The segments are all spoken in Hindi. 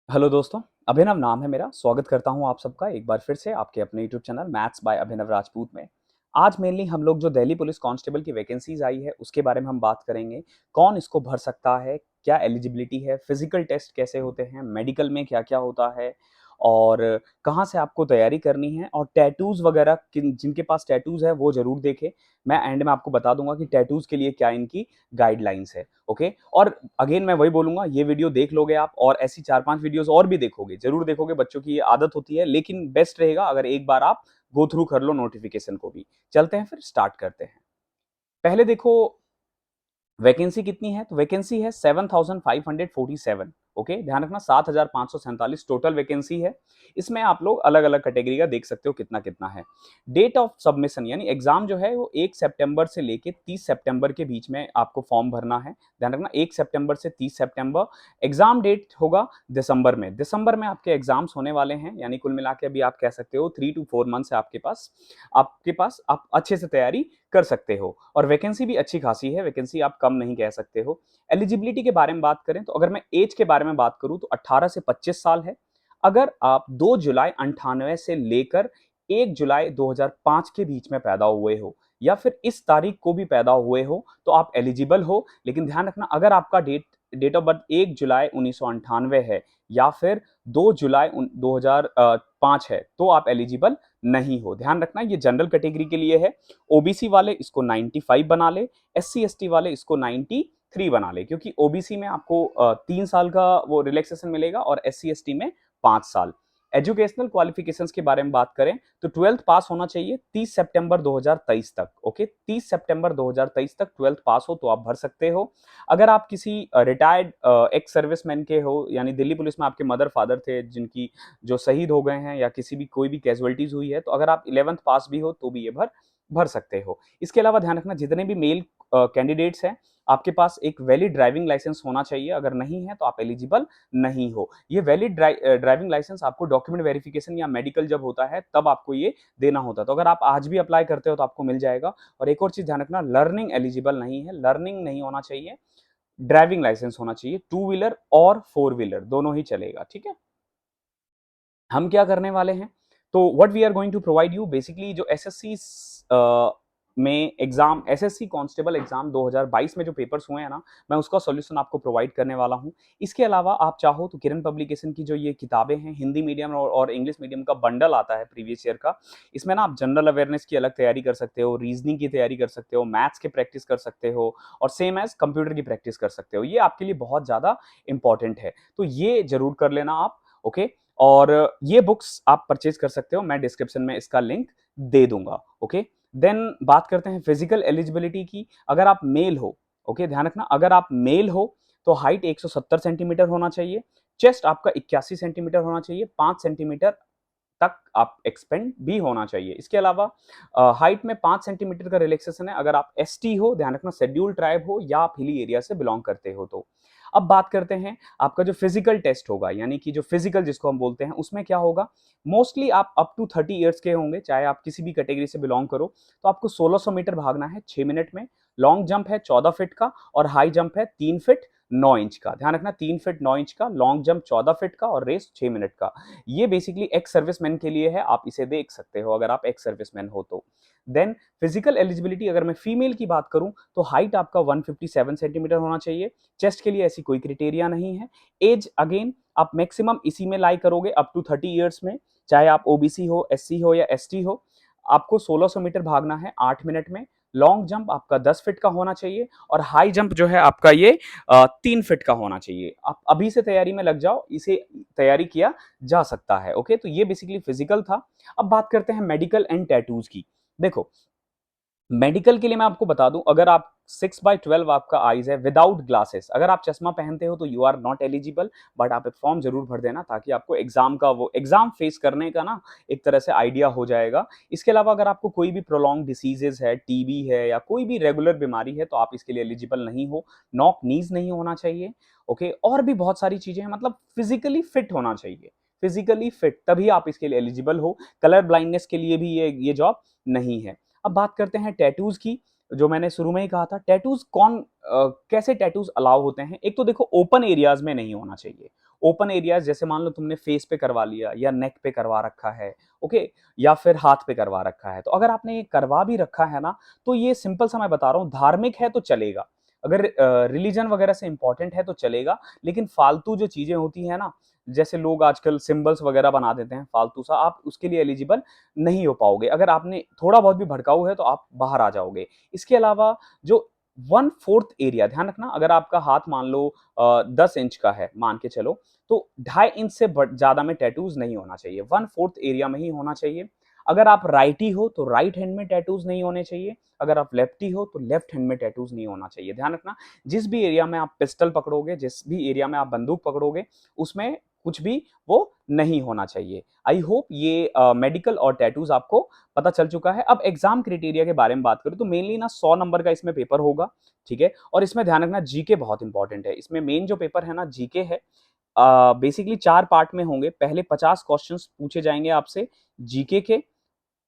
हेलो दोस्तों, अभिनव नाम है मेरा। स्वागत करता हूं आप सबका एक बार फिर से आपके अपने यूट्यूब चैनल मैथ्स बाय अभिनव राजपूत में। आज मेनली हम लोग जो दिल्ली पुलिस कांस्टेबल की वैकेंसीज आई है उसके बारे में हम बात करेंगे। कौन इसको भर सकता है, क्या एलिजिबिलिटी है, फिजिकल टेस्ट कैसे होते हैं, मेडिकल में क्या क्या होता है और कहाँ से आपको तैयारी करनी है, और टैटूज वगैरह जिनके पास टैटूज है वो जरूर देखें। मैं एंड में आपको बता दूंगा कि टैटूज के लिए क्या इनकी गाइडलाइंस है। ओके, और अगेन मैं वही बोलूंगा, ये वीडियो देख लोगे आप और ऐसी 4-5 वीडियोस और भी देखोगे, जरूर देखोगे। बच्चों की ये आदत होती है, लेकिन बेस्ट रहेगा अगर एक बार आप गो थ्रू कर लो नोटिफिकेशन को भी। चलते हैं फिर स्टार्ट करते हैं। पहले देखो वैकेंसी कितनी है, तो वैकेंसी है 7547। ओके, ध्यान रखना 7547 टोटल वैकेंसी है। इसमें आप लोग अलग अलग कैटेगरी का देख सकते हो कितना कितना है। डेट ऑफ सबमिशन यानी एग्जाम जो है वो 1 सितंबर से लेके 30 सितंबर के बीच में आपको फॉर्म भरना है। ध्यान रखना 1 सितंबर से 30 सितंबर। एग्जाम डेट होगा दिसंबर में आपके एग्जाम्स होने वाले हैं, यानी कुल मिला के अभी आप कह सकते हो 3 to 4 मंथ्स है आपके पास आप अच्छे से तैयारी कर सकते हो। और वैकेंसी भी अच्छी खासी है, वैकेंसी आप कम नहीं कह सकते हो। एलिजिबिलिटी के बारे में बात करें तो अगर मैं एज के बारे में बात करूं तो 18 से 25 साल है। अगर आप 2 जुलाई 98 से लेकर 1 जुलाई 2005 के बीच में पैदा हुए हो या फिर इस तारीख को भी पैदा हुए हो तो आप एलिजिबल हो। लेकिन ध्यान रखना, अगर आपका डेट ऑफ बर्थ 1 जुलाई 1998 है या फिर 2 जुलाई 2005 है तो आप एलिजिबल नहीं हो। ध्यान रखना, ये जनरल कैटेगरी के लिए है। ओबीसी वाले इसको 95 बना ले, एससी एसटी वाले इसको 93 बना ले, क्योंकि ओबीसी में आपको 3 साल का वो रिलैक्सेशन मिलेगा और एससी एसटी में 5 साल। एजुकेशनल क्वालिफिकेशंस के बारे में बात करें तो 12th पास होना चाहिए 30 सितंबर 2023 तक। ओके, 30 सितंबर 2023 तक 12th पास हो तो आप भर सकते हो। अगर आप किसी रिटायर्ड एक्स सर्विसमैन के हो, यानी दिल्ली पुलिस में आपके मदर फादर थे जिनकी जो शहीद हो गए हैं या किसी भी कोई भी कैजुअलिटीज हुई है, तो अगर आप 11th पास भी हो तो भी ये भर भर सकते हो। इसके अलावा ध्यान रखना, जितने भी मेल कैंडिडेट्स हैं आपके पास एक वैलिड ड्राइविंग लाइसेंस होना चाहिए। अगर नहीं है तो आप एलिजिबल नहीं हो। ये वैलिड ड्राइविंग लाइसेंस आपको डॉक्यूमेंट वेरिफिकेशन या मेडिकल जब होता है तब आपको ये देना होता है। तो अगर आप आज भी अप्लाई करते हो तो आपको मिल जाएगा। और एक और चीज ध्यान रखना, लर्निंग एलिजिबल नहीं है, लर्निंग नहीं होना चाहिए, ड्राइविंग लाइसेंस होना चाहिए। 2 व्हीलर और 4 व्हीलर दोनों ही चलेगा। ठीक है, हम क्या करने वाले हैं, तो what we are going to provide you basically जो एसएससी में एग्जाम, एसएससी कांस्टेबल एग्जाम 2022 में जो पेपर्स हुए हैं ना, मैं उसका सॉल्यूशन आपको प्रोवाइड करने वाला हूं। इसके अलावा आप चाहो तो किरण पब्लिकेशन की जो ये किताबें हैं, हिंदी मीडियम और इंग्लिश मीडियम का बंडल आता है प्रीवियस ईयर का, इसमें ना आप जनरल अवेयरनेस की अलग तैयारी कर सकते हो, रीजनिंग की तैयारी कर सकते हो, मैथ्स की प्रैक्टिस कर सकते हो और सेम एज कंप्यूटर की प्रैक्टिस कर सकते हो। ये आपके लिए बहुत ज्यादा इंपॉर्टेंट है, तो ये जरूर कर लेना आप। ओके, और ये बुक्स आप परचेज कर सकते हो, मैं डिस्क्रिप्शन में इसका लिंक दे दूंगा। ओके, देन बात करते हैं फिजिकल एलिजिबिलिटी की। अगर आप मेल हो, ओके ध्यान रखना, अगर आप मेल हो तो हाइट 170 सेंटीमीटर होना चाहिए, चेस्ट आपका 81 सेंटीमीटर होना चाहिए, 5 सेंटीमीटर तक आप एक्सपेंड भी होना चाहिए। इसके अलावा हाइट में 5 सेंटीमीटर का रिलैक्सेशन है अगर आप एसटी हो, ध्यान रखना शेड्यूल ट्राइब हो या आप हिली एरिया से बिलोंग करते हो तो। अब बात करते हैं आपका जो फिजिकल टेस्ट होगा, यानी कि जो फिजिकल जिसको हम बोलते हैं, उसमें क्या होगा। मोस्टली आप अप टू 30 ईयर्स के होंगे, चाहे आप किसी भी कैटेगरी से बिलोंग करो, तो आपको 1600 मीटर भागना है 6 मिनट में। लॉन्ग जंप है 14 फीट का और हाई जंप है 3 फीट 9 इंच का। ध्यान रखना 3 फीट 9 इंच का, लॉन्ग जंप 14 फीट का और रेस 6 मिनट का। ये बेसिकली एक्स सर्विसमैन के लिए है, आप इसे देख सकते हो अगर आप एक्स सर्विसमैन हो तो। देन फिजिकल एलिजिबिलिटी अगर मैं फीमेल की बात करूं तो हाइट आपका 157 सेंटीमीटर होना चाहिए, चेस्ट के लिए ऐसी कोई क्राइटेरिया नहीं है। एज अगेन आप मैक्सिमम इसी में लाई करोगे अप टू 30 ईयर्स में, चाहे आप ओबीसी हो, एससी हो या एसटी हो। आपको 1600 मीटर भागना है 8 मिनट में। लॉन्ग जंप आपका 10 फीट का होना चाहिए और हाई जंप जो है आपका ये 3 फीट का होना चाहिए। आप अभी से तैयारी में लग जाओ, इसे तैयारी किया जा सकता है। ओके, तो ये बेसिकली फिजिकल था। अब बात करते हैं मेडिकल एंड टैटूज की। देखो, मेडिकल के लिए मैं आपको बता दूं, अगर आप 6/12 आपका आईज है विदाउट ग्लासेस, अगर आप चश्मा पहनते हो तो you are not eligible. But आप एक फॉर्म जरूर भर देना ताकि आपको एग्जाम का वो एग्जाम फेस करने का ना एक तरह से आइडिया हो जाएगा। इसके अलावा अगर आपको कोई भी प्रोलॉन्ग डिसीजेज है, टीबी है या कोई भी रेगुलर बीमारी है तो आप इसके लिए एलिजिबल नहीं हो। नॉक नीज नहीं होना चाहिए। ओके, और भी बहुत सारी चीजें हैं, मतलब फिजिकली फिट होना चाहिए, फिजिकली फिट तभी आप इसके लिए एलिजिबल हो। कलर ब्लाइंडनेस के लिए भी ये जॉब नहीं है। अब बात करते हैं टैटूज की। जो मैंने शुरू में ही कहा था, टैटूज कैसे टैटूज अलाउ होते हैं। एक तो देखो, ओपन एरियाज में नहीं होना चाहिए। ओपन एरियाज जैसे मान लो तुमने फेस पे करवा लिया या नेक पे करवा रखा है, ओके, या फिर हाथ पे करवा रखा है, तो अगर आपने ये करवा भी रखा है ना, तो ये सिंपल सा मैं बता रहा हूँ, धार्मिक है तो चलेगा, अगर रिलीजन वगैरह से इंपॉर्टेंट है तो चलेगा, लेकिन फालतू जो चीजें होती है ना, जैसे लोग आजकल सिंबल्स वगैरह बना देते हैं फालतू सा, आप उसके लिए एलिजिबल नहीं हो पाओगे। अगर आपने थोड़ा बहुत भी भड़काऊ है तो आप बाहर आ जाओगे। इसके अलावा जो 1/4 एरिया, ध्यान रखना, अगर आपका हाथ मान लो 10 इंच का है, मान के चलो, तो 2.5 इंच से ज्यादा में टैटूज नहीं होना चाहिए, 1/4 एरिया में ही होना चाहिए। अगर आप राइटी हो तो राइट हैंड में टैटूज नहीं होने चाहिए, अगर आप लेफ्टी हो तो लेफ्ट हैंड में टैटूज नहीं होना चाहिए। ध्यान रखना, जिस भी एरिया में आप पिस्टल पकड़ोगे, जिस भी एरिया में आप बंदूक पकड़ोगे, उसमें कुछ भी वो नहीं होना चाहिए। आई होप ये मेडिकल और टैटूज आपको पता चल चुका है। अब एग्जाम क्राइटेरिया के बारे में बात करें तो मेनली ना 100 नंबर का इसमें पेपर होगा, ठीक है, और इसमें ध्यान रखना जीके बहुत इंपॉर्टेंट है। इसमें मेन जो पेपर है ना जीके है, बेसिकली 4 पार्ट में होंगे। पहले 50 क्वेश्चंस पूछे जाएंगे आपसे जीके के,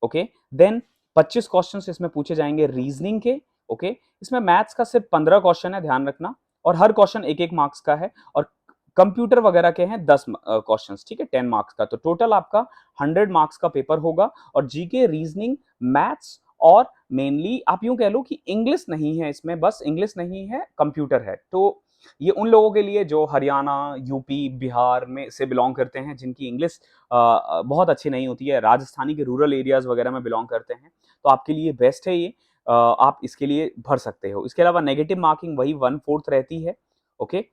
ओके, देन 25 क्वेश्चंस इसमें पूछे जाएंगे रीजनिंग के, ओके, इसमें मैथ्स का सिर्फ 15 क्वेश्चन है, ध्यान रखना, और हर क्वेश्चन एक एक मार्क्स का है, और कंप्यूटर वगैरह के हैं 10 क्वेश्चंस, ठीक है, 10 मार्क्स का, तो टोटल आपका 100 मार्क्स का पेपर होगा। और जीके, रीजनिंग, मैथ्स, और मेनली आप यूं कह लो कि इंग्लिश नहीं है इसमें, बस इंग्लिश नहीं है, कंप्यूटर है। तो ये उन लोगों के लिए जो हरियाणा, यूपी, बिहार में से बिलोंग करते हैं, जिनकी इंग्लिश बहुत अच्छी नहीं होती है, राजस्थानी के रूरल एरियाज वगैरह में बिलोंग करते हैं, तो आपके लिए बेस्ट है ये। आप इसके लिए भर सकते हो। इसके अलावा नेगेटिव मार्किंग वही 1/4 रहती है, ओके।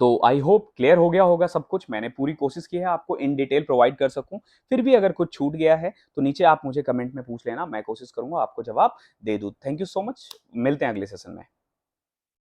तो आई होप क्लियर हो गया होगा सब कुछ। मैंने पूरी कोशिश की है आपको इन डिटेल प्रोवाइड कर सकूं। फिर भी अगर कुछ छूट गया है तो नीचे आप मुझे कमेंट में पूछ लेना, मैं कोशिश करूंगा आपको जवाब दे दूं। थैंक यू सो मच, मिलते हैं अगले सेशन में।